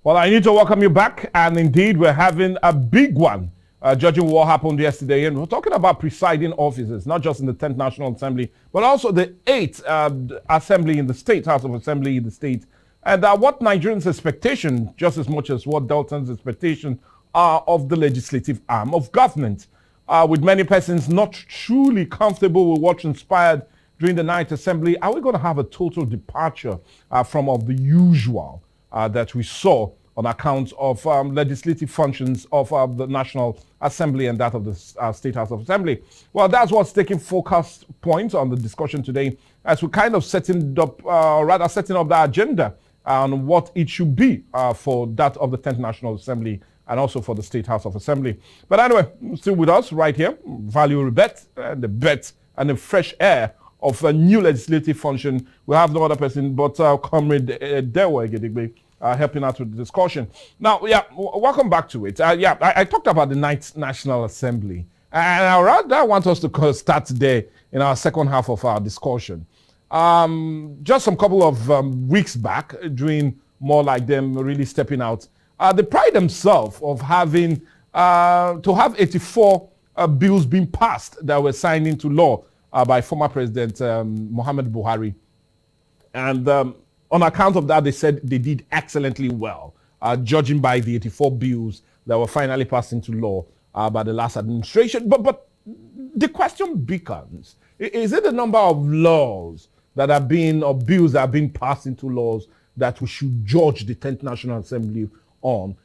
Well, I need to welcome you back, and indeed, we're having a big one. Judging what happened yesterday, and we're talking about presiding officers, not just in the 10th National Assembly, but also the 8th Assembly in the state, House of Assembly in the state, and what Nigerians' expectation, just as much as what Dalton's expectation are of the legislative arm of government. With many persons not truly comfortable with what transpired during the 9th Assembly, are we going to have a total departure from of the usual that we saw on account of legislative functions of the National Assembly and that of the State House of Assembly? Well, that's what's taking focus points on the discussion today, as we're kind of setting up the agenda on what it should be for that of the 10th National Assembly and also for the State House of Assembly. But anyway, still with us right here, Value Bet, and the bet and the fresh air of a new legislative function. We have no other person but Comrade Dewa Gedigbe, helping out with the discussion. Now, welcome back to it. I talked about the 9th National Assembly, and I rather want us to start today in our second half of our discussion. Just some couple of weeks back, during more like them really stepping out, they pride themselves of having to have 84 bills being passed that were signed into law by former President Muhammad Buhari, and on account of that, they said they did excellently well, judging by the 84 bills that were finally passed into law by the last administration. But the question becomes, is it the number of laws that are being, or bills that are being passed into laws that we should judge the 10th National Assembly on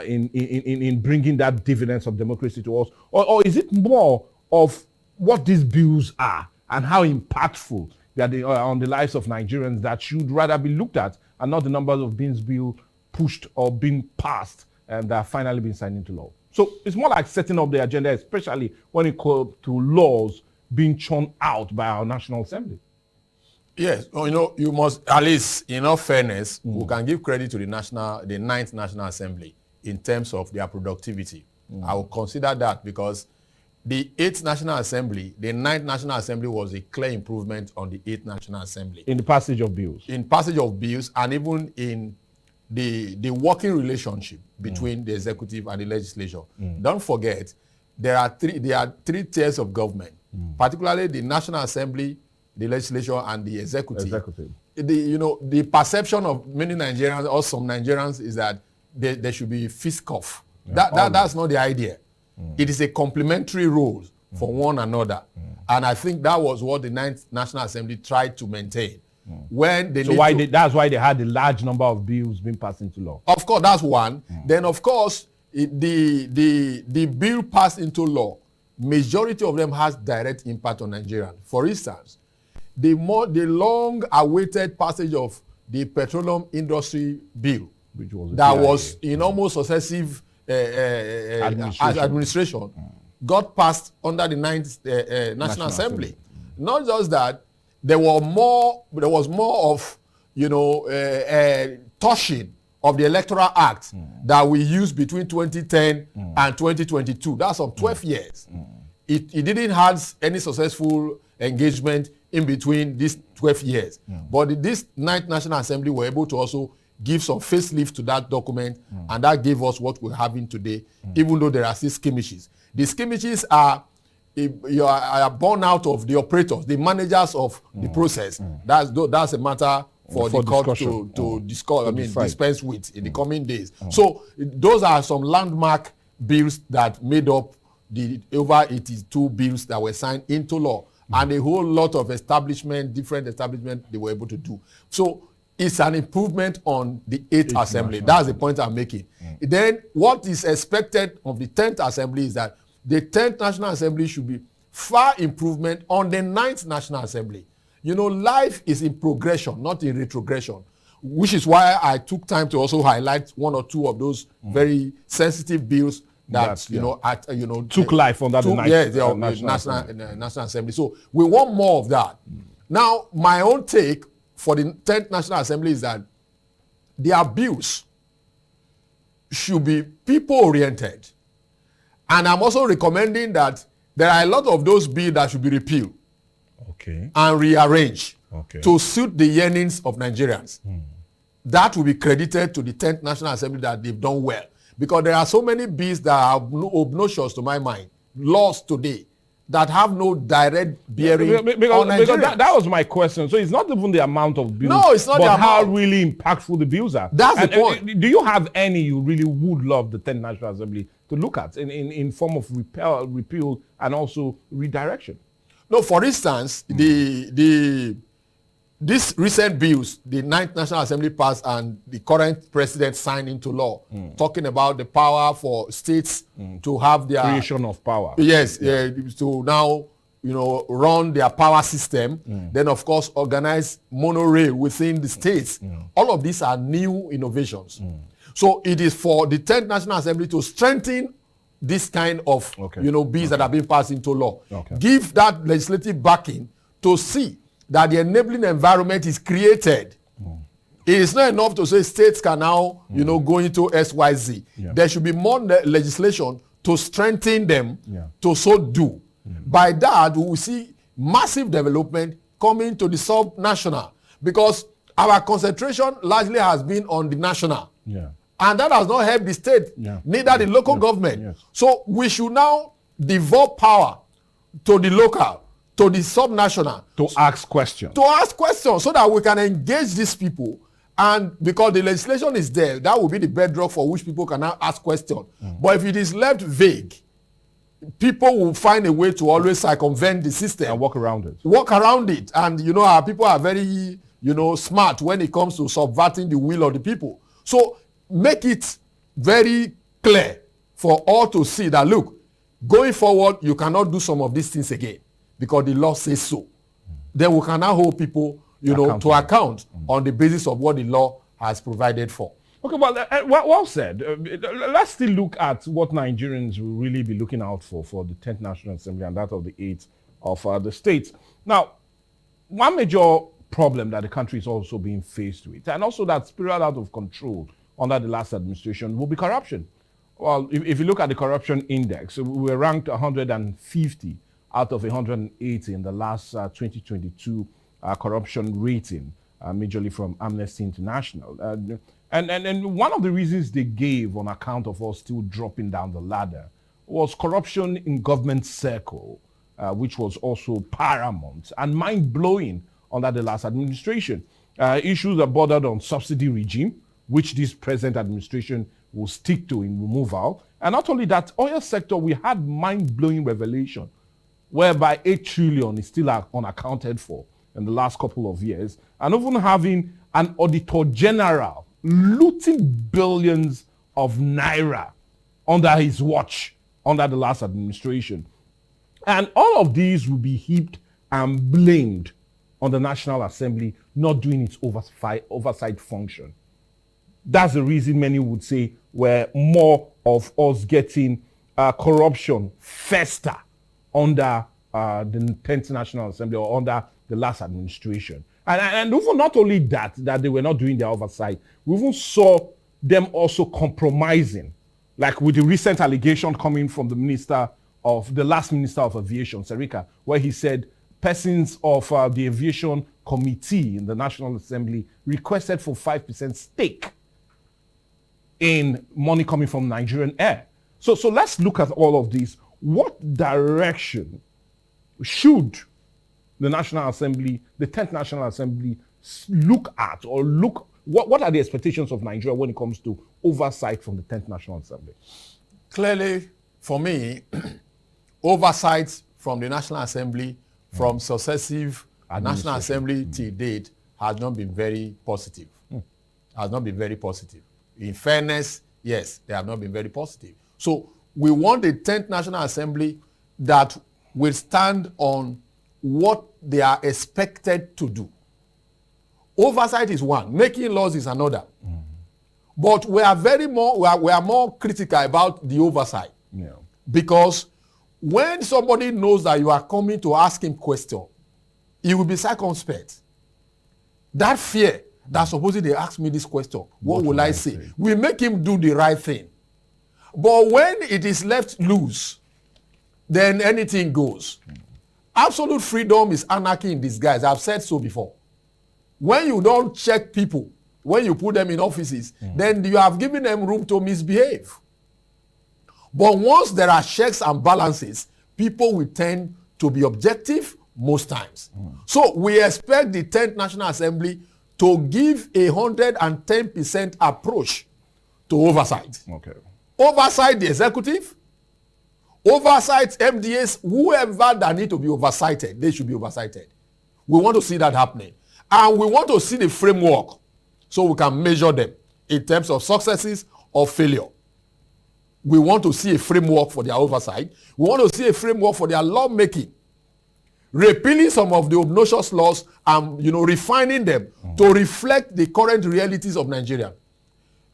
in bringing that dividends of democracy to us? Or is it more of what these bills are and how impactful that they are on the lives of Nigerians that should rather be looked at, and not the numbers of bills pushed or being passed and that are finally being signed into law? So it's more like setting up the agenda, especially when it comes to laws being churned out by our National Assembly. Yes, you must, at least in all fairness, we can give credit to the 9th National Assembly in terms of their productivity. I will consider that, because the 8th National Assembly, the 9th National Assembly was a clear improvement on the 8th National Assembly. In the passage of bills. In passage of bills, and even in the working relationship between the executive and the legislature. Don't forget, there are three tiers of government, particularly the National Assembly, the legislature, and the executive. The perception of many Nigerians, or some Nigerians, is that there should be fist-cuff. That's not the idea. It is a complementary role for one another. And I think that was what the 9th National Assembly tried to maintain. That's why they had a large number of bills being passed into law. Of course, that's one. Then, of course, the bill passed into law, majority of them has direct impact on Nigerians. For instance, the long-awaited passage of the petroleum industry bill, which was in almost successive administration, got passed under the 9th National Assembly. Not just that, there was more of touching of the Electoral Act that we used between 2010 and 2022. That's of 12 years. It didn't have any successful engagement in between these 12 years. But this 9th National Assembly were able to also give some facelift to that document, and that gave us what we're having today, even though there are still skirmishes. The skirmishes are born out of the operators, the managers of the process. That's a matter for the court to dispense with in the coming days. So those are some landmark bills that made up the over 82 bills that were signed into law, and a whole lot of different establishment they were able to do. So it's an improvement on the 8th Assembly. That's the point I'm making. Then what is expected of the 10th Assembly is that the 10th National Assembly should be far improvement on the 9th National Assembly. Life is in progression, not in retrogression, which is why I took time to also highlight one or two of those very sensitive bills that took life under the 9th National Assembly. So we want more of that. Now, my own take for the 10th National Assembly is that their bills should be people-oriented. And I'm also recommending that there are a lot of those bills that should be repealed and rearranged to suit the yearnings of Nigerians. that will be credited to the 10th National Assembly that they've done well. Because there are so many bills that are obnoxious to my mind, laws today, that have no direct bearing on Nigerians. Because that was my question. So it's not even the amount of bills. No, it's not but the amount. how really impactful the bills are. That's the point. Do you have any you really would love the 10th National Assembly to look at in form of repeal and also redirection? No, for instance, these recent bills, the 9th National Assembly passed and the current president signed into law, talking about the power for states to have their creation of power. Yes, to now, run their power system. Then, of course, organize monorail within the states. All of these are new innovations. So it is for the 10th National Assembly to strengthen this kind of, bills that have been passed into law. Give that legislative backing to see that the enabling environment is created. It is not enough to say states can now, go into XYZ. There should be more legislation to strengthen them to so do. By that, we will see massive development coming to the sub-national, because our concentration largely has been on the national. And that has not helped the state, neither the local government. So we should now devolve power to the local, to the sub-national. To ask questions. To ask questions so that we can engage these people. And because the legislation is there, that will be the bedrock for which people can now ask questions. But if it is left vague, people will find a way to always circumvent the system. And walk around it. Walk around it. And, our people are very, smart when it comes to subverting the will of the people. So make it very clear for all to see that, look, going forward, you cannot do some of these things again, because the law says so. Then we can now hold people, to account on the basis of what the law has provided for. Okay, well said. Let's still look at what Nigerians will really be looking out for the 10th National Assembly and that of the 8th of the states. Now, one major problem that the country is also being faced with, and also that's spiraled out of control under the last administration, will be corruption. Well, if you look at the corruption index, we were ranked 150 out of 180 in the last 2022 corruption rating, majorly from Amnesty International. And one of the reasons they gave on account of us still dropping down the ladder was corruption in government circle, which was also paramount and mind-blowing under the last administration. Issues that bordered on subsidy regime, which this present administration will stick to in removal. And not only that, oil sector, we had mind-blowing revelation, whereby 8 trillion is still unaccounted for in the last couple of years, and even having an auditor general looting billions of naira under his watch, under the last administration. And all of these will be heaped and blamed on the National Assembly not doing its oversight function. That's the reason many would say we're more of us getting corruption fester under the 10th National Assembly or under the last administration. And even not only that they were not doing their oversight, we even saw them also compromising, like with the recent allegation coming from the last Minister of Aviation, Serika, where he said persons of the Aviation Committee in the National Assembly requested for 5% stake in money coming from Nigerian Air. So let's look at all of these. What direction should the National Assembly, the 10th National Assembly, look at, or what are the expectations of Nigeria when it comes to oversight from the 10th National Assembly? Clearly, for me, oversight from the National Assembly, from successive National Assembly till date, has not been very positive. Has not been very positive. In fairness, yes, they have not been very positive. So we want a 10th National Assembly that will stand on what they are expected to do. Oversight is one, making laws is another. But we are more critical about the oversight. Because when somebody knows that you are coming to ask him question, he will be circumspect. That fear that supposing they ask me this question, what will I say? We make him do the right thing. But when it is left loose, then anything goes. Absolute freedom is anarchy in disguise. I've said so before. When you don't check people when you put them in offices, then you have given them room to misbehave. But once there are checks and balances, people will tend to be objective most times. So we expect the 10th National Assembly to give 110% approach to oversight. Okay. Oversight the executive, oversight MDAs, whoever that need to be oversighted, they should be oversighted. We want to see that happening. And we want to see the framework so we can measure them in terms of successes or failure. We want to see a framework for their oversight. We want to see a framework for their lawmaking. Repealing some of the obnoxious laws and, refining them to reflect the current realities of Nigeria.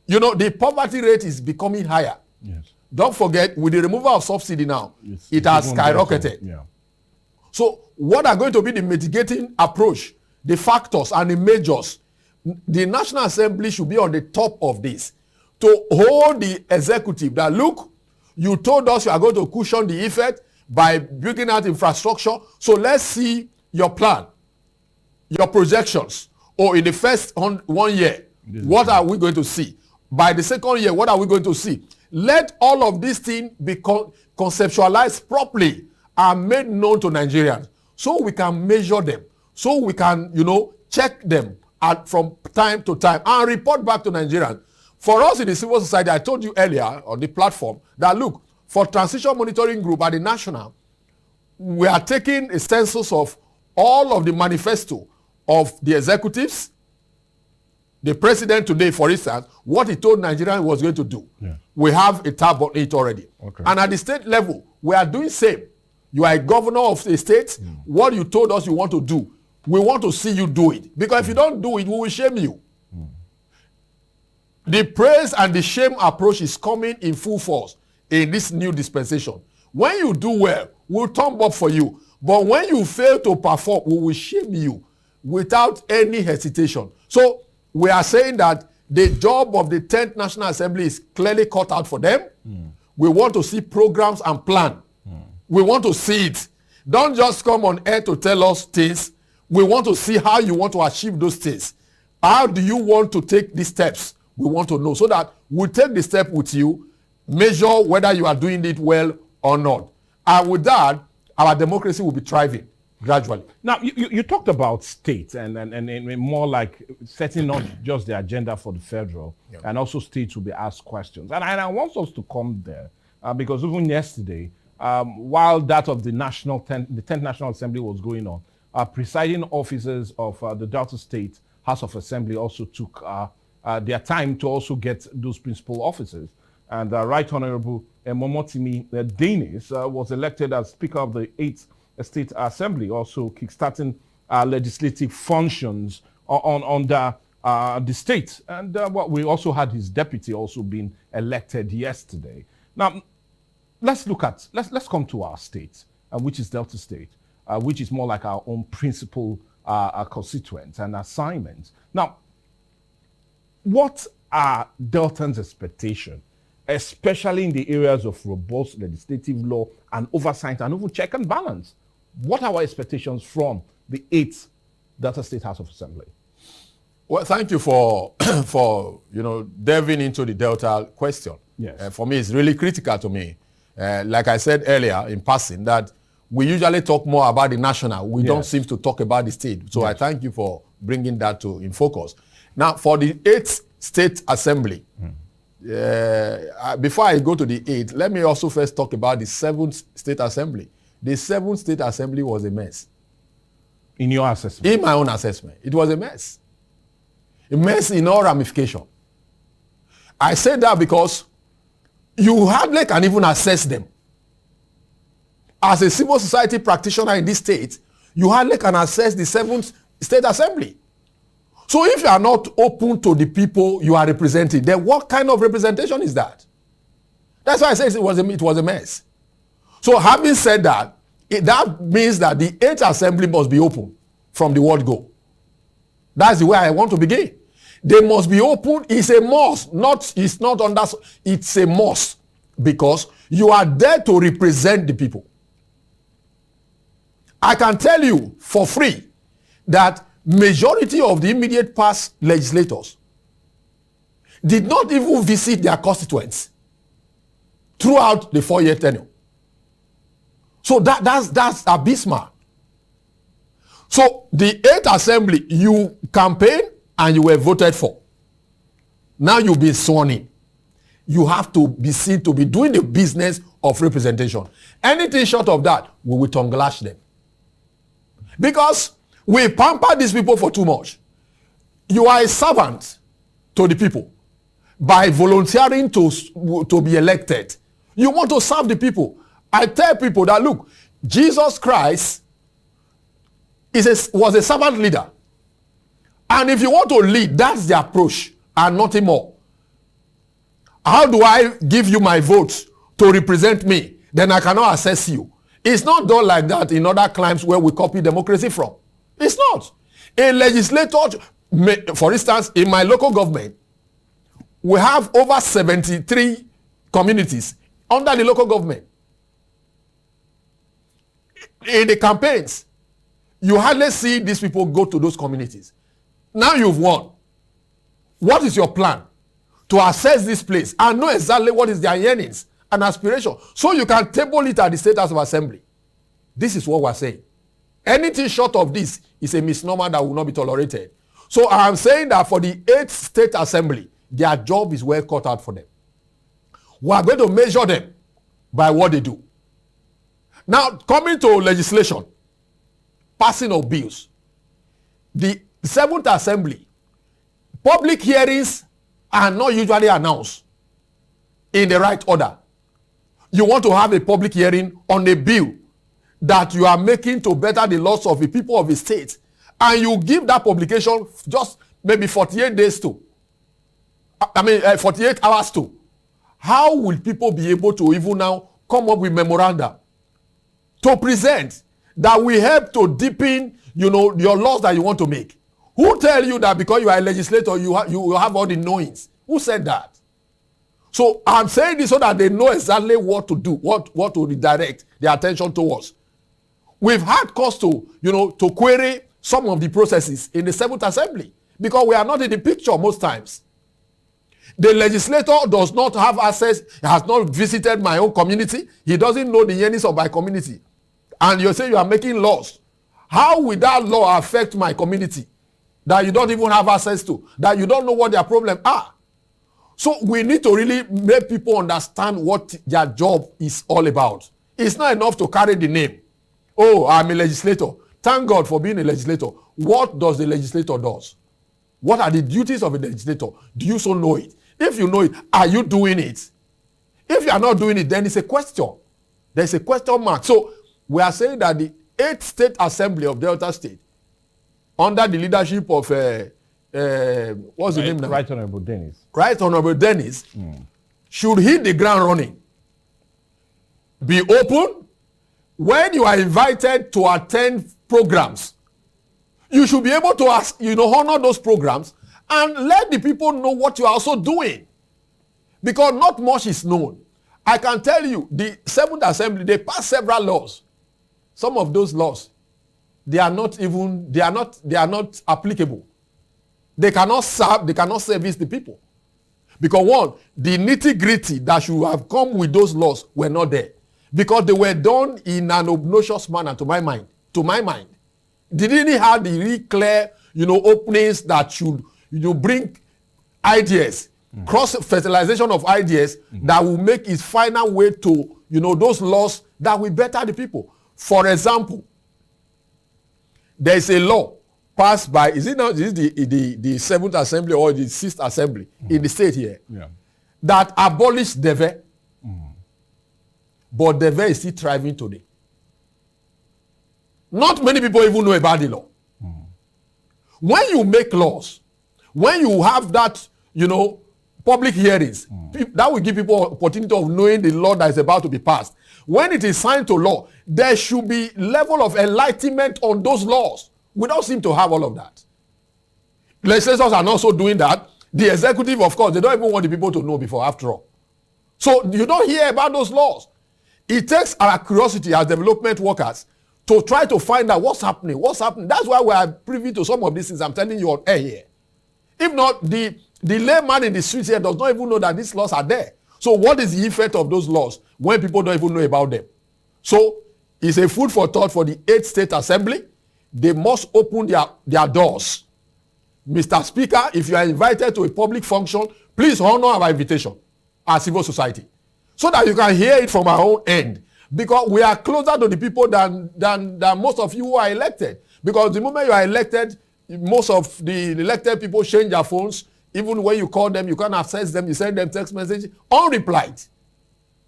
The poverty rate is becoming higher. Yes. Don't forget, with the removal of subsidy now, it has skyrocketed. Yeah. So what are going to be the mitigating approach, the factors and the measures? The National Assembly should be on the top of this to hold the executive that, look, you told us you are going to cushion the effect by building out infrastructure. So let's see your plan, your projections. Or in the first 1 year, what are we going to see? By the second year, what are we going to see? Let all of these things be conceptualized properly and made known to Nigerians so we can measure them, so we can, check them from time to time and report back to Nigerians. For us in the civil society, I told you earlier on the platform that, look, for Transition Monitoring Group at the National, we are taking a census of all of the manifesto of the executives. The president today, for instance, what he told Nigerians was going to do. Yeah. We have a tab on it already. Okay. And at the state level, we are doing same. You are a governor of the state. What you told us you want to do, we want to see you do it. Because if you don't do it, we will shame you. The praise and the shame approach is coming in full force in this new dispensation. When you do well, we'll thumb up for you. But when you fail to perform, we will shame you without any hesitation. So we are saying that the job of the 10th National Assembly is clearly cut out for them. We want to see programs and plan. We want to see it. Don't just come on air to tell us things. We want to see how you want to achieve those things. How do you want to take these steps? We want to know so that we'll take the step with you, measure whether you are doing it well or not. And with that, our democracy will be thriving gradually. Now, you talked about states and more like setting not just the agenda for the federal, and also states will be asked questions. And I want us to come there because even yesterday, while that of the 10th National Assembly was going on, presiding officers of the Delta State House of Assembly also took their time to also get those principal officers. And Right Honorable Momotimi Danis was elected as Speaker of the 8th State Assembly, also kickstarting legislative functions under the state. And we also had his deputy also being elected yesterday. Now, let's come to our state, which is Delta State, which is more like our own principal constituent and assignment. Now, what are Deltans' expectations, especially in the areas of robust legislative law and oversight and even check and balance? What are our expectations from the 8th Delta State House of Assembly? Well, thank you for delving into the Delta question. Yes. For me, it's really critical to me. Like I said earlier in passing, that we usually talk more about the national. We don't seem to talk about the state. So I thank you for bringing that in focus. Now, for the 8th State Assembly, before I go to the 8th, let me also first talk about the 7th State Assembly. The 7th State Assembly was a mess. In your assessment? In my own assessment, it was a mess. A mess in all ramifications. I say that because you hardly can even assess them. As a civil society practitioner in this state, you hardly can assess the 7th State Assembly. So if you are not open to the people you are representing, then what kind of representation is that? That's why I say it was a mess. So having said that, that means that the 8th Assembly must be open from the word go. That's the way I want to begin. They must be open. It's a must. It's a must because you are there to represent the people. I can tell you for free that majority of the immediate past legislators did not even visit their constituents throughout the 4-year tenure. So that's abysmal. So the 8th assembly, you campaigned and you were voted for. Now you've been sworn in. You have to be seen to be doing the business of representation. Anything short of that, we will tongue lash them. Because we pamper these people for too much. You are a servant to the people by volunteering to be elected. You want to serve the people. I tell people that, look, Jesus Christ was a servant leader. And if you want to lead, that's the approach and nothing more. How do I give you my votes to represent me? Then I cannot assess you. It's not done like that in other climes where we copy democracy from. It's not. A legislator, for instance, in my local government, we have over 73 communities under the local government. In the campaigns, you hardly see these people go to those communities. Now you've won. What is your plan to assess this place and know exactly what is their yearnings and aspiration, so you can table it at the State House of Assembly? This is what we're saying. Anything short of this is a misnomer that will not be tolerated. So I am saying that for the 8th State Assembly, their job is well cut out for them. We are going to measure them by what they do. Now, coming to legislation, passing of bills, the 7th Assembly, public hearings are not usually announced in the right order. You want to have a public hearing on a bill that you are making to better the laws of the people of the state, and you give that publication just maybe 48 days to, 48 hours to. How will people be able to even now come up with memoranda to present that will help to deepen, your laws that you want to make? Who tell you that because you are a legislator, you have all the knowings? Who said that? So I'm saying this so that they know exactly what to do, what to redirect their attention towards. We've had cause to, to query some of the processes in the 7th Assembly because we are not in the picture most times. The legislator does not have access, has not visited my own community. He doesn't know the yearnings of my community. And you say you are making laws. How will that law affect my community that you don't even have access to, that you don't know what their problems are? So we need to really make people understand what their job is all about. It's not enough to carry the name. Oh, I'm a legislator. Thank God for being a legislator. What does the legislator do? What are the duties of a legislator? Do you so know it? If you know it, are you doing it? If you are not doing it, then it's a question. There's a question mark. So we are saying that the 8th State Assembly of Delta State, under the leadership of what's the name now? Right Honorable Dennis. Right Honorable Dennis should hit the ground running. Be open. When you are invited to attend programs, you should be able to ask, honor those programs and let the people know what you are also doing. Because not much is known. I can tell you, the 7th Assembly, they passed several laws. Some of those laws, they are not applicable. They cannot service the people. Because one, the nitty-gritty that should have come with those laws were not there. Because they were done in an obnoxious manner, to my mind. They didn't have the really clear, openings that should, bring ideas, cross-fertilization of ideas that will make its final way to, those laws that will better the people. For example, there is a law passed by, is it the 7th Assembly or the 6th Assembly in the state here, that abolished DEVE. But DEVE is still thriving today. Not many people even know about the law. When you make laws, when you have that, public hearings, that will give people opportunity of knowing the law that is about to be passed. When it is signed to law, there should be level of enlightenment on those laws. We don't seem to have all of that. Legislators are also doing that. The executive, of course, they don't even want the people to know before, after all. So you don't hear about those laws. It takes our curiosity as development workers to try to find out what's happening. That's why we are privy to some of these things I'm telling you on air here. If not, the The layman in the streets here does not even know that these laws are there. So what is the effect of those laws when people don't even know about them? So it's a food for thought for the 8th State Assembly. They must open their doors. Mr. Speaker, if you are invited to a public function, please honor our invitation as civil society so that you can hear it from our own end. Because we are closer to the people than most of you who are elected. Because the moment you are elected, most of the elected people change their phones. Even when you call them, you can't access them. You send them text message unreplied.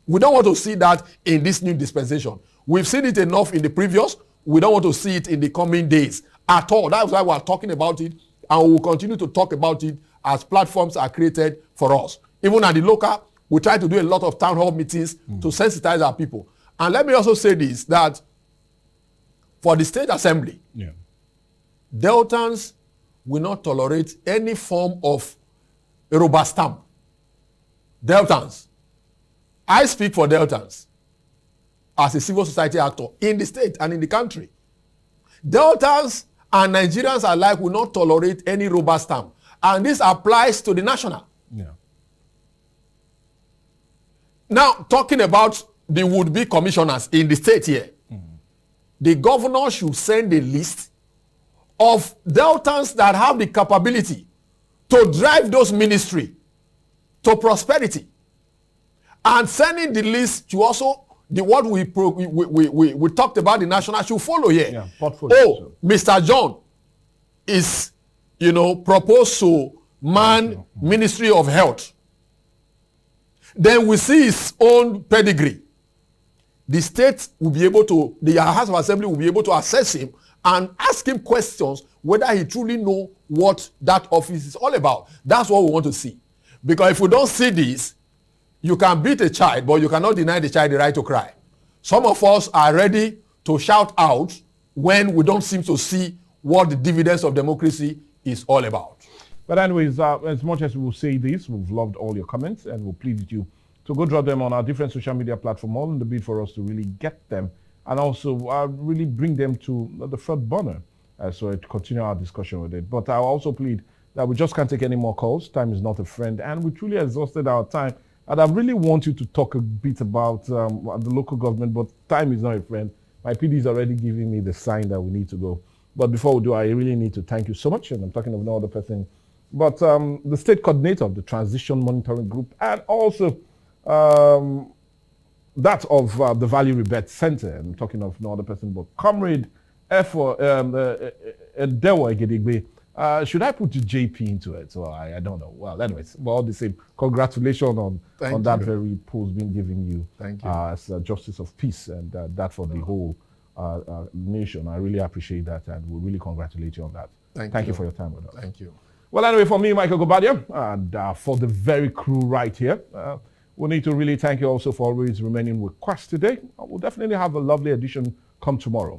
We don't want to see that in this new dispensation. We've seen it enough in the previous. We don't want to see it in the coming days at all. That's why we are talking about it, and we will continue to talk about it as platforms are created for us. Even at the local, we try to do a lot of town hall meetings to sensitize our people. And let me also say this, that for the State Assembly, Deltans will not tolerate any form of a rubber stamp. Deltans. I speak for Deltans as a civil society actor in the state and in the country. Deltans and Nigerians alike will not tolerate any rubber stamp. And this applies to the national. Now, talking about the would-be commissioners in the state here, the governor should send a list of Deltans that have the capability to drive those ministry to prosperity, and sending the list to also what we talked about. The national should follow here. Portfolio. Mr. John is proposed to man Ministry of Health. Then we see his own pedigree. The state will be able to, the House of Assembly will be able to assess him and ask him questions whether he truly know what that office is all about. That's what we want to see. Because if we don't see this, you can beat a child, but you cannot deny the child the right to cry. Some of us are ready to shout out when we don't seem to see what the dividends of democracy is all about. But anyways, as much as we will say this, we've loved all your comments and we'll plead with you to go drop them on our different social media platforms, all in the bid for us to really get them and also really bring them to the front burner so to continue our discussion with it. But I'll also plead that we just can't take any more calls. Time is not a friend, and we truly exhausted our time. And I really want you to talk a bit about the local government, but time is not a friend. My PD is already giving me the sign that we need to go. But before we do, I really need to thank you so much, and I'm talking of no other person, but the state coordinator of the Transition Monitoring Group, and also that of the Valley Rebirth Center. I'm talking of no other person but Comrade Dewa Egedigbe. Should I put JP into it? So I don't know. Well, anyways, but all the same, congratulations on that very post being given you. Thank you. As Justice of Peace, and that for the whole nation. I really appreciate that, and we really congratulate you on that. Thank you for your time with us. Thank you. Well, anyway, for me, Michael Gobadia, and for the very crew right here, we need to really thank you also for always remaining with us today. We'll definitely have a lovely edition come tomorrow.